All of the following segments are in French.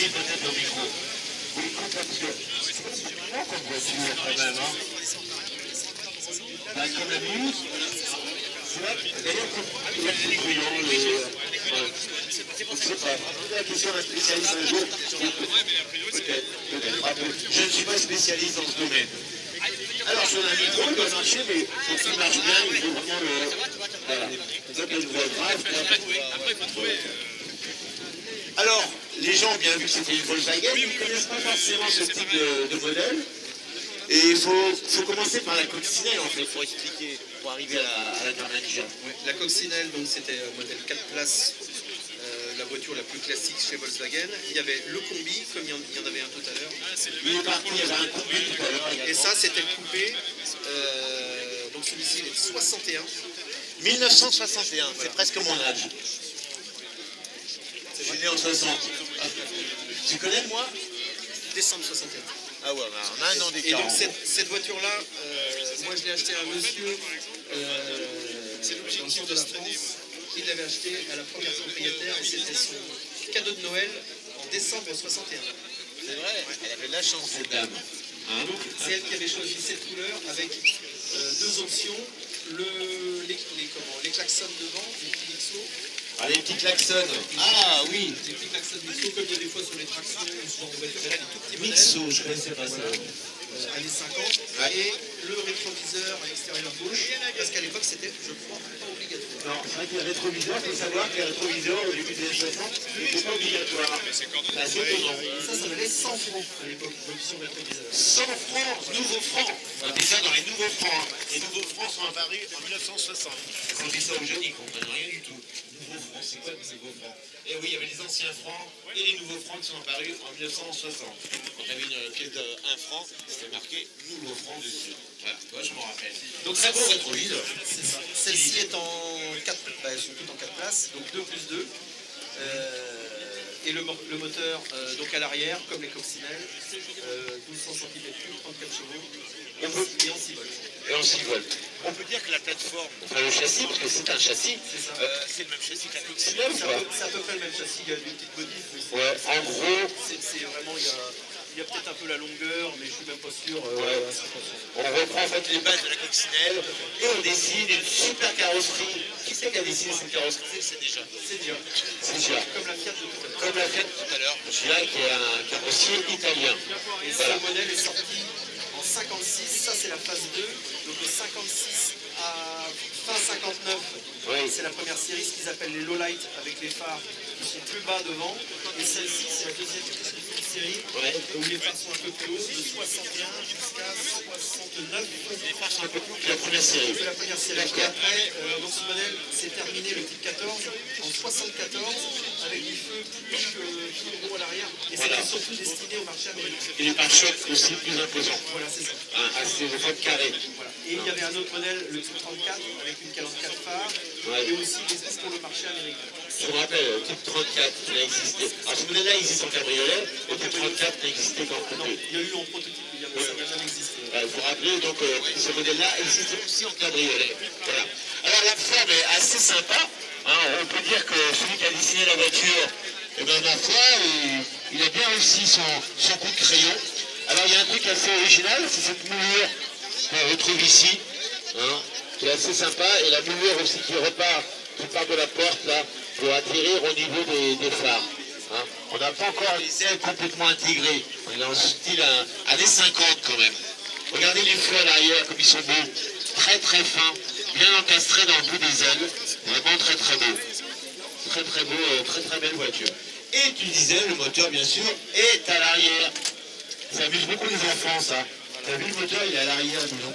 Oui, peut-être au micro. Oui, parce que c'est vraiment comme voiture quand même, hein. Bah, comme la Muse, c'est vrai que d'ailleurs, il y a des bruyants, je sais pas. La question d'un spécialiste un jour, peut-être. Je ne suis pas spécialiste dans ce domaine. Alors sur un micro, il doit marcher, mais pour qu'il marche bien, il faut vraiment le... Voilà. Donc il y a une voix grave. Alors, les gens ont bien vu que c'était une Volkswagen, ils ne connaissent pas forcément ce type de modèle. Et il faut commencer par la coccinelle en fait, pour expliquer, pour arriver à la Germania. Oui, la coccinelle, donc c'était un modèle 4 places, la voiture la plus classique chez Volkswagen. Il y avait le combi, comme il y en avait un tout à l'heure. Il est parti, il y avait un combi tout à l'heure. Et ça, c'était le coupé. Donc celui-ci, il est de 61. 1961, voilà. C'est presque mon âge. Je suis né en 60. Tu connais moi? Décembre 61. Ah ouais, bah on a un an d'écart. Et donc cette voiture-là, moi je l'ai achetée à un monsieur dans le sud de la France. Il l'avait acheté à la première propriétaire et c'était son cadeau de Noël en décembre 61. C'est vrai, elle avait de la chance cette dame. Hein, donc c'est elle qui avait choisi cette couleur avec deux options, les klaxons devant, les petits Mixo. Ah, les petits klaxons. Ah oui. Les petits klaxons Mixo comme il y a des fois sur les tractions, ce genre de voiture, là, les tout petits modèles. Mixo, je ne connaissais pas ça. Années 50, ouais. Et le rétroviseur à l'extérieur gauche, parce qu'à l'époque c'était, je crois, pas obligatoire. Non, c'est vrai que le rétroviseur, il faut savoir que le rétroviseur au début des années 60, n'était pas obligatoire. C'est assez étonnant. Ça valait 100 francs à l'époque, l'option rétroviseur. 100 francs, nouveaux francs. Voilà. Déjà dans les nouveaux francs. Les nouveaux francs sont apparus en 1960. Quand on dit ça aux jeunes, ils ne comprennent rien du tout. Nouveaux francs, c'est quoi ces nouveaux francs? Et oui, il y avait les anciens francs et les nouveaux francs qui sont apparus en 1960. Quand on avait une pièce de 1 franc, c'était marqué nouveau franc dessus. Voilà, moi je m'en rappelle. Donc très beau rétroviseur. C'est ça. Celle-ci est en 4, elles sont toutes en 4 places, donc 2 plus 2. Et le moteur donc à l'arrière, comme les coccinelles, 1200 cm3, 34 chevaux, et en 6 volts. Et en 6 volts. On peut dire que la plateforme, enfin le châssis, parce que c'est un châssis, c'est le même châssis que la coccinelle. C'est à peu près le même châssis, il y a des petites modifs. Ouais, en gros. C'est vraiment, il y a peut-être un peu la longueur, mais je suis même pas sûr. On reprend en fait les bases de la coccinelle et on dessine une super carrosserie. Qui c'est qui a dessiné cette carrosserie? C'est déjà. C'est Dia. C'est Dia. Comme la Fiat de tout à l'heure. Comme la Fiat de tout à l'heure. Celui-là qui est un carrossier italien. Et voilà. Ce modèle est sorti en 56, ça c'est la phase 2. Donc de 56 à fin 59, c'est la première série, ce qu'ils appellent les lowlight avec les phares qui sont plus bas devant. Et celle-ci, c'est la deuxième série où les phares sont un peu plus hauts, de 61 jusqu'à 69. Les phares sont un peu plus hauts que la première série. C'est la première série. Et après, dans ce modèle, c'est terminé le type 14 en 74 avec du feu plus gros à l'arrière. Et c'était surtout destiné au marché américain. Et les pare-chocs aussi plus imposants. Voilà, c'est ça. Assez de forme carrée. Voilà. Et il y avait un autre modèle, le type 34, avec une 44 phare, et aussi des pistes pour le marché américain. Je me rappelle, le type 34, il a existé. Alors ce modèle-là existe en cabriolet, le type 34 n'existait qu'en coupé. Non, il y a eu en prototype, il n'a jamais existé. Il faut rappeler, donc ce modèle-là existe aussi en cabriolet. Voilà. Alors la forme est assez sympa. Hein, on peut dire que celui qui a dessiné la voiture, eh ben, ma foi, il a bien réussi son coup de crayon. Alors il y a un truc assez original, c'est cette moulure qu'on retrouve ici, hein, qui est assez sympa, et la moulure aussi qui part de la porte là, pour atterrir au niveau des phares. Hein. On n'a pas encore les ailes complètement intégrées, on est dans le style années 50 quand même. Regardez les feux à l'arrière comme ils sont beaux, très très fins, bien encastrés dans le bout des ailes, vraiment très très beau. Très très beau, très très belle voiture. Et tu disais, le moteur bien sûr est à l'arrière. Ça amuse beaucoup les enfants ça. T'as vu le moteur, il est à l'arrière, disons.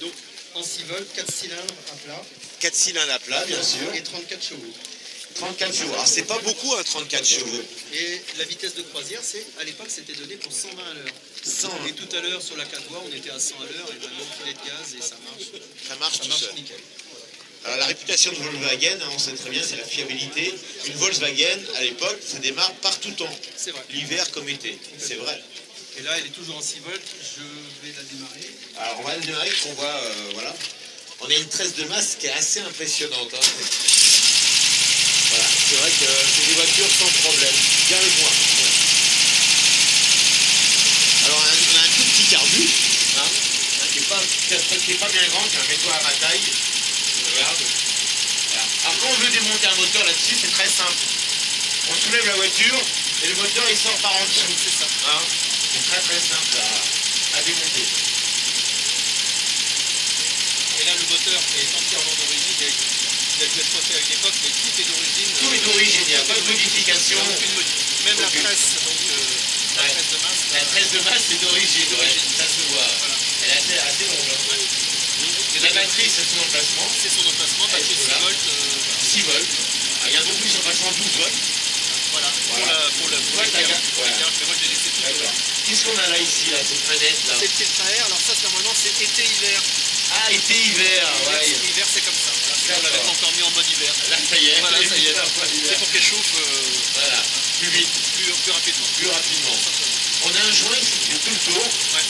Donc en 6 volts, 4 cylindres à plat. 4 cylindres à plat, bien sûr. Et 34 chevaux. 34 chevaux. Alors c'est pas beaucoup, hein, 34 chevaux. Et la vitesse de croisière, à l'époque, c'était donné pour 120 à l'heure. 100. Et tout à l'heure, sur la 4 voies, on était à 100 à l'heure, et maintenant, filet de gaz, et ça marche. Ça marche tout seul. Nickel. Alors la réputation de Volkswagen, hein, on sait très bien, c'est la fiabilité. Une Volkswagen, à l'époque, ça démarre par tout temps. C'est vrai. L'hiver comme été. C'est vrai. Et là, elle est toujours en 6 volts. Je vais la démarrer. Alors on va la démarrer, qu'on voit, voilà. On a une tresse de masse qui est assez impressionnante. Hein. Voilà, c'est vrai que c'est des voitures sans problème. Viens avec moi. carbu, hein, qui est pas bien grand, qui est un métaux à ma taille. Regarde. Voilà. Alors quand on veut démonter un moteur là-dessus, c'est très simple. On soulève la voiture et le moteur il sort par en dessous. C'est ça. Hein, c'est très simple à démonter. Et là, le moteur est entièrement d'origine. Il a dû être refait à une époque, mais tout est d'origine. Tout est d'origine, il n'y a pas de modification. Même la presse, donc la presse de masse. La presse de masse c'est d'origine, ouais, ça se voit. Voilà. Elle est assez longue. Hein. Ouais. La batterie c'est son emplacement. C'est son emplacement, batterie 6 volts. 6 volts. Il y a beaucoup qui sont passés en 12 volts. Voilà, pour le voilà. mais moi je l'ai laissé tout seul. Qu'est-ce qu'on a là ici, là, cette manette là? C'est le filtre à air, alors ça normalement c'est été-hiver. Ah, été-hiver, ouais. Hiver c'est comme ça. Voilà. On l'avait pas encore mis en mode hiver. Là ça y est, voilà, ça y est. C'est pour qu'elle chauffe voilà. Plus vite. Plus rapidement. Plus rapidement. On a un joint ici qui fait tout le tour. Ouais.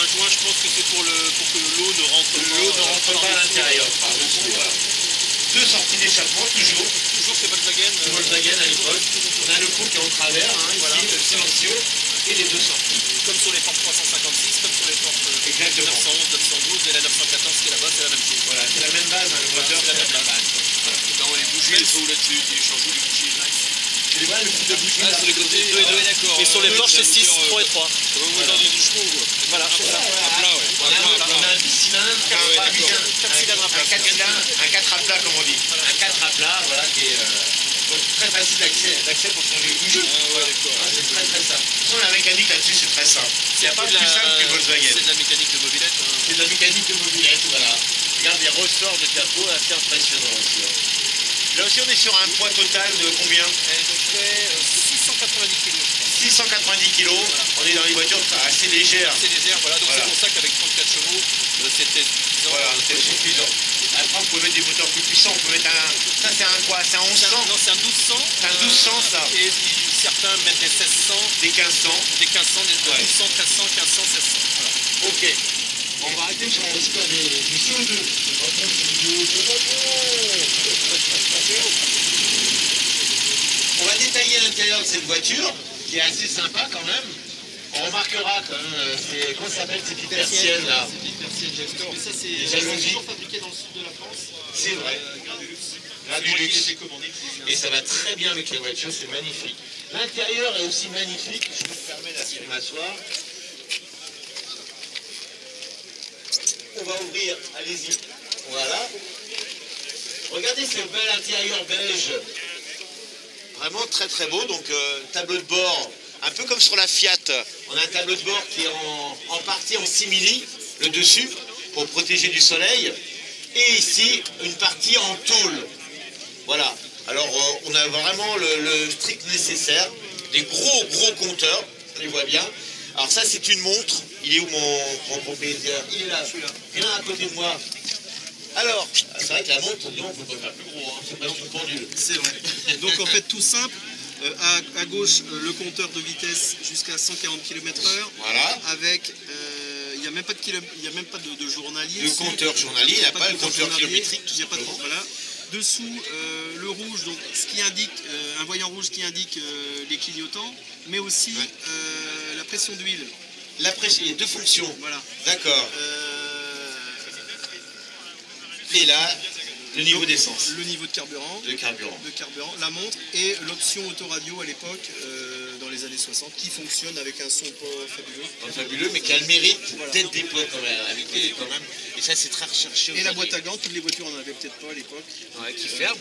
Un joint, je pense que c'est pour que l'eau ne rentre pas à l'intérieur. Voilà. Deux sorties d'échappement, toujours. Toujours chez Volkswagen. Volkswagen à l'époque. On a le coup qui est en travers, hein, voilà. Ici, le silencieux, et les deux sorties. Comme sur les portes 356, comme sur les portes 911, 912 et la 914 qui est là-bas, c'est la même chose. Voilà, c'est la même base, hein, le moteur, c'est la même base. Dans les bougies, elles sont là-dessus, ils changent où les bougies là. Tu les vois, le type de bougie sur les côtés, d'accord. Et sur les portes, c'est 6, 3 et 3. Voilà, du chevaux, quoi. Voilà, un plat, ouais. On a un bicylindre, un 4 à plat, comme on dit. Un 4 à plat, voilà, qui est très facile d'accès pour changer les bougies. Ouais, d'accord. C'est très simple. Sans la mécanique là-dessus, c'est très simple. Il n'y a pas plus simple que Volkswagen. C'est de la mécanique de mobilette. C'est de la mécanique de mobilette, voilà. Regarde les ressorts de capot, assez impressionnants aussi. Là aussi, on est sur un poids total de combien? Donc, je fais 690 kg. 690 kg, voilà. On est dans les voitures assez légères. C'est légère, voilà. Donc c'est pour ça qu'avec 34 chevaux, c'était suffisant. Voilà, c'est suffisant. Après, on peut mettre des moteurs plus puissants. On peut mettre un. Ça, c'est un quoi? C'est un 1100? Non, c'est un 1200. C'est un 1200, ça. Et certains mettent des 1600. Des 1500. Des 1500, des 1200, 1300, 1500, 1600. Voilà. Ok. On va arrêter sur un risque du CO2. On va détailler l'intérieur de cette voiture, qui est assez sympa quand même. On remarquera quand même, comment ça s'appelle ces petites persiennes là? Ces petites persiennes Gestor. Mais ça, c'est toujours fabriqué dans le sud de la France. C'est vrai. Gradulux. Et ça va très bien avec les voitures, c'est magnifique. L'intérieur est aussi magnifique. Je me permets de m'asseoir. On va ouvrir, allez-y. Voilà. Regardez ce bel intérieur beige. Vraiment très beau. Donc tableau de bord, un peu comme sur la Fiat. On a un tableau de bord qui est en partie en simili, le dessus, pour protéger du soleil. Et ici, une partie en tôle. Voilà. Alors on a vraiment le strict nécessaire. Des gros compteurs, on les voit bien. Alors ça c'est une montre. Il est où mon propriétaire? Il est là, celui-là. Viens à côté de moi. Alors, c'est vrai que la montre, on ne peut pas faire plus gros, hein. C'est pas non plus pendule. C'est vrai. Donc en fait tout simple, à gauche le compteur de vitesse jusqu'à 140 km/h. Voilà. Avec, il n'y a même pas de journalier. Le compteur journalier, il n'y a pas le compteur kilométrique. Il n'y a pas de voilà. Dessous, le rouge, donc ce qui indique, un voyant rouge qui indique les clignotants, mais aussi la pression d'huile. La pression, il y a deux fonctions. Voilà. D'accord. Et là, le niveau d'essence. Le niveau de carburant. De carburant. La montre et l'option autoradio à l'époque, dans les années 60, qui fonctionne avec un son pas fabuleux. Pas fabuleux, mais qui a le mérite d'être déployé quand même. Et ça, c'est très recherché. Et la boîte à gants, toutes les voitures n'en avaient peut-être pas à l'époque. Ouais, qui ferme.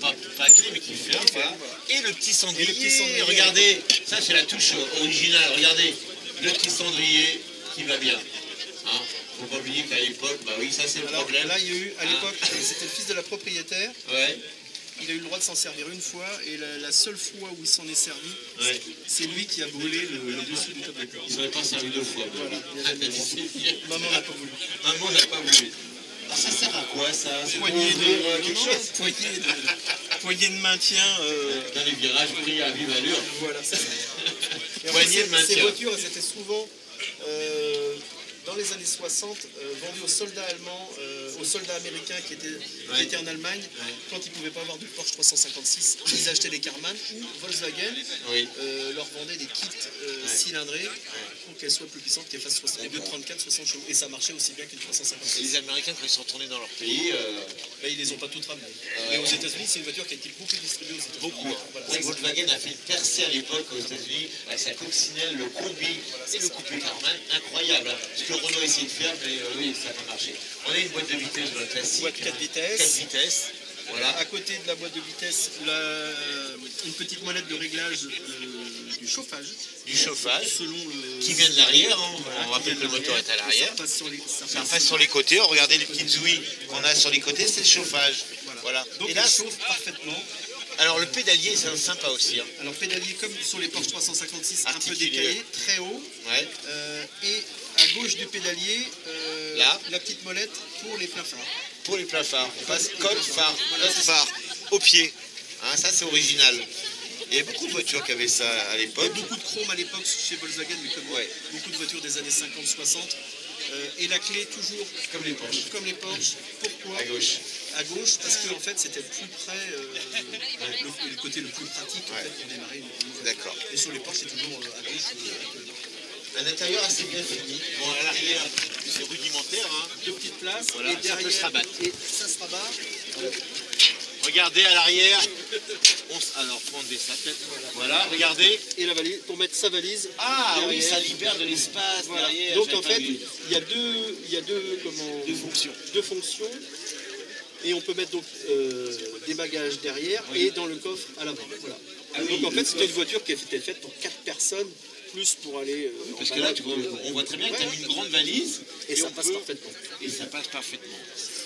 Pas à clé, mais qui ferme. Voilà. Et le petit cendrier. Et regardez, ça c'est la touche originale. Regardez, le petit cendrier qui va bien. Hein, faut pas oublier qu'à l'époque, bah oui, ça c'est le problème. Là, il y a eu, à l'époque, c'était le fils de la propriétaire. Ouais. Il a eu le droit de s'en servir une fois, et la seule fois où il s'en est servi, c'est lui qui a brûlé le dessus du tableau. Il s'en est pas servi deux fois. Voilà. Maman n'a pas voulu. Maman n'a pas voulu. Ah, ça sert à quoi ça? Poignée de maintien. Dans les virages pris à vive allure. Voilà, c'est ça. Poignée de maintien. Ces voitures, elles étaient souvent, dans les années 60, vendues aux soldats allemands aux soldats américains qui étaient en Allemagne, quand ils ne pouvaient pas avoir de Porsche 356, ils achetaient des Karmann ou Volkswagen leur vendait des kits cylindrés pour qu'elles soient plus puissantes, qu'elles fassent au lieu de 34, 60 chevaux. Et ça marchait aussi bien qu'une 356. Les Américains, quand ils sont retournés dans leur pays, ils les ont pas toutes ramenées. Mais aux États-Unis, c'est une voiture qui a été beaucoup distribuée aux États-Unis. Beaucoup. Voilà. Volkswagen a fait une percée à l'époque aux États-Unis avec sa coccinelle, le combi et le coupé Karmann, incroyable. Hein. Ce que Renault a essayé de faire, mais oui, ça n'a pas marché. On a une boîte de vitesse dans le classique. Boîte 4 vitesses. 4 vitesses. Voilà. À côté de la boîte de vitesse, une petite molette de réglage du chauffage. Du chauffage, selon le... qui vient de l'arrière. Hein. Voilà, on rappelle que le moteur est à l'arrière. Ça passe sur les côtés. Regardez les petites ouïes qu'on a sur les côtés, c'est le chauffage. Voilà. Donc et là, il chauffe parfaitement. Alors le pédalier, c'est sympa aussi. Hein. Alors pédalier comme sur les Porsche 356, articulé, un peu décalé, très haut. Ouais. Et à gauche du pédalier, là, la petite molette pour les pleins phares. Pour les pleins phares. On passe col phare au pied. Hein, ça c'est original. Il y a beaucoup de voitures qui avaient ça à l'époque. Il y a beaucoup de chrome à l'époque chez Volkswagen, mais comme beaucoup de voitures des années 50-60. Et la clé toujours comme les Porsche. Pourquoi? À gauche. À gauche, parce que en fait c'était plus près, le côté le plus pratique en fait, pour démarrer. D'accord. Et sur les Porsche c'est toujours à gauche. Un intérieur assez bien fini. Bon, à l'arrière, c'est rudimentaire. Hein. 2 petites places. Voilà, et derrière, ça peut se rabattre. Et ça se rabat. Regardez à l'arrière. Alors, prendez sa tête. Voilà, regardez. Et la valise, pour mettre sa valise. Ah derrière. oui, ça libère de l'espace derrière. Donc en fait, il y a deux fonctions. Et on peut mettre donc des bagages derrière et dans le coffre à l'avant. Voilà. Donc en fait, c'était une voiture qui était faite pour 4 personnes, plus pour aller. Parce que là, on voit très bien que tu as mis une grande valise. Et ça passe parfaitement. Et ça passe parfaitement.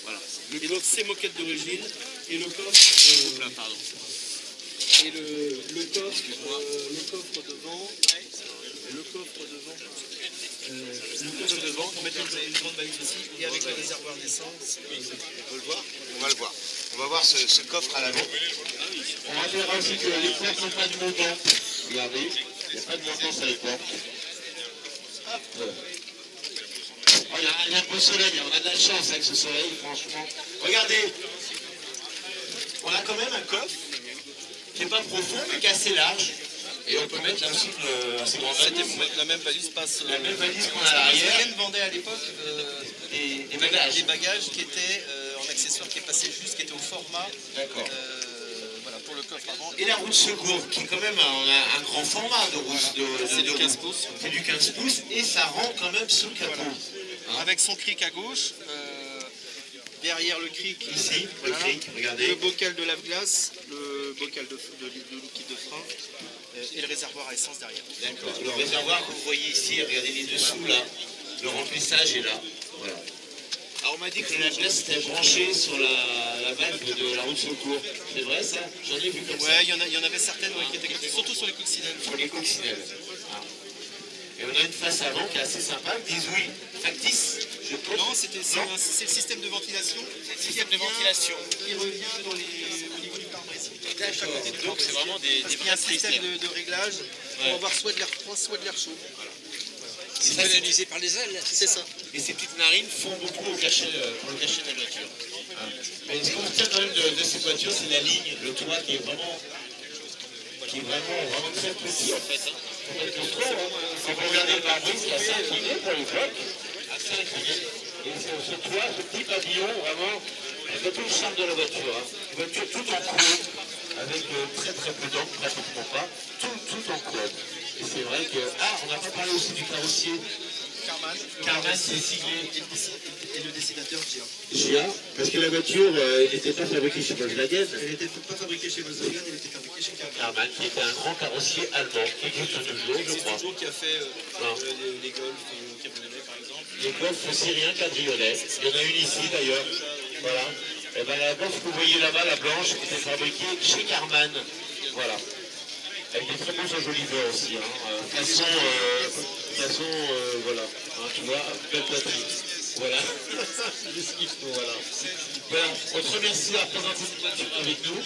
Voilà. Et donc ces moquettes d'origine et le coffre. Pardon. Et le coffre devant. Le coffre devant pour mettre une grande valise aussi et avec le réservoir d'essence. On peut le voir. On va le voir. On va voir ce coffre à l'avant. On rappellera aussi que les portes n'ont pas de montant. Regardez, il n'y a pas de montant sur les portes. Il y a un peu de soleil, on a de la chance avec ce soleil, franchement. Regardez, on a quand même un coffre qui n'est pas profond mais qui est assez large. Et on peut mettre là aussi une assez grande valise. La même valise passe. La même valise qu'on a à l'arrière. Volkswagen vendait à l'époque des bagages qui étaient en accessoire qui est passé juste, qui était au format. D'accord. Voilà, pour le coffre avant. Et la roue de secours, qui est quand même un grand format de roue. C'est du 15 pouces. C'est du 15 pouces et ça rentre quand même sous le capot. Voilà. Hein? Avec son cric à gauche. Derrière le cric, ici, voilà. Le cric, regardez. Le bocal de lave-glace, le bocal de liquide de frein et le réservoir à essence derrière. D'accord. Le réservoir que vous voyez ici, regardez les dessous là, le remplissage est là. Voilà. Alors on m'a dit que le lave-glace était branché sur la valve de la roue de secours. C'est vrai ça? J'en ai vu comme ça. Ouais, il y en avait certaines qui étaient surtout sur les coccinelles. Sur les coccinelles. Ah. Et on a une face avant qui est assez sympa, des ouïes factices. Non, c'est le système de ventilation. C'est le système de ventilation. Qui revient au niveau du pare-brise. D'accord. Donc c'est vraiment des vrais un système de réglage pour avoir soit de l'air froid, soit de l'air chaud. Voilà. C'est canalisé par les ailes, c'est ça. Et ces petites narines font beaucoup pour le cachet de la voiture. Mais ce qu'on retient quand même de cette voiture, c'est la ligne, le toit qui est vraiment très petit en fait. Quand vous regardez le pare-brise, qui est assez incliné pour l'époque, assez incliné. Et ce toit, ce petit pavillon, vraiment, c'est tout le charme de la voiture. Hein. Une voiture toute en chrome, avec très peu d'encre, pratiquement pas, tout en chrome. Et c'est vrai que... Ah, on n'a pas parlé aussi du carrossier. Karmann, c'est siglé. Et le dessinateur GIA. GIA, parce que la voiture n'était pas fabriquée chez Volkswagen. Elle n'était pas fabriquée chez Volkswagen, elle était fabriquée chez Karmann. Karmann, qui était un grand carrossier allemand, qui existe toujours, je crois. Toujours qui a fait les Golf, cabriolets par exemple. Les Golf syriens cabriolets. Il y en a une ici d'ailleurs. Voilà. Et bien la Golf que vous voyez là-bas, la blanche, était fabriquée chez Karmann. Voilà. Avec des très beaux enjoliveurs aussi. Hein. Façon, voilà. Hein, tu vois, belle poitrine. Voilà. C'est ce qu'il faut, voilà. Voilà. On te remercie d'avoir présenté cette voiture avec nous.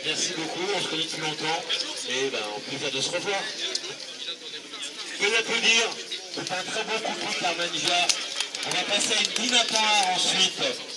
Merci beaucoup, on se connaît depuis longtemps. Et ben, on plaisir de se revoir. Vous pouvez l'applaudir. C'est un très beau couple, Karmann GIA. On va passer à une Dinapa ensuite.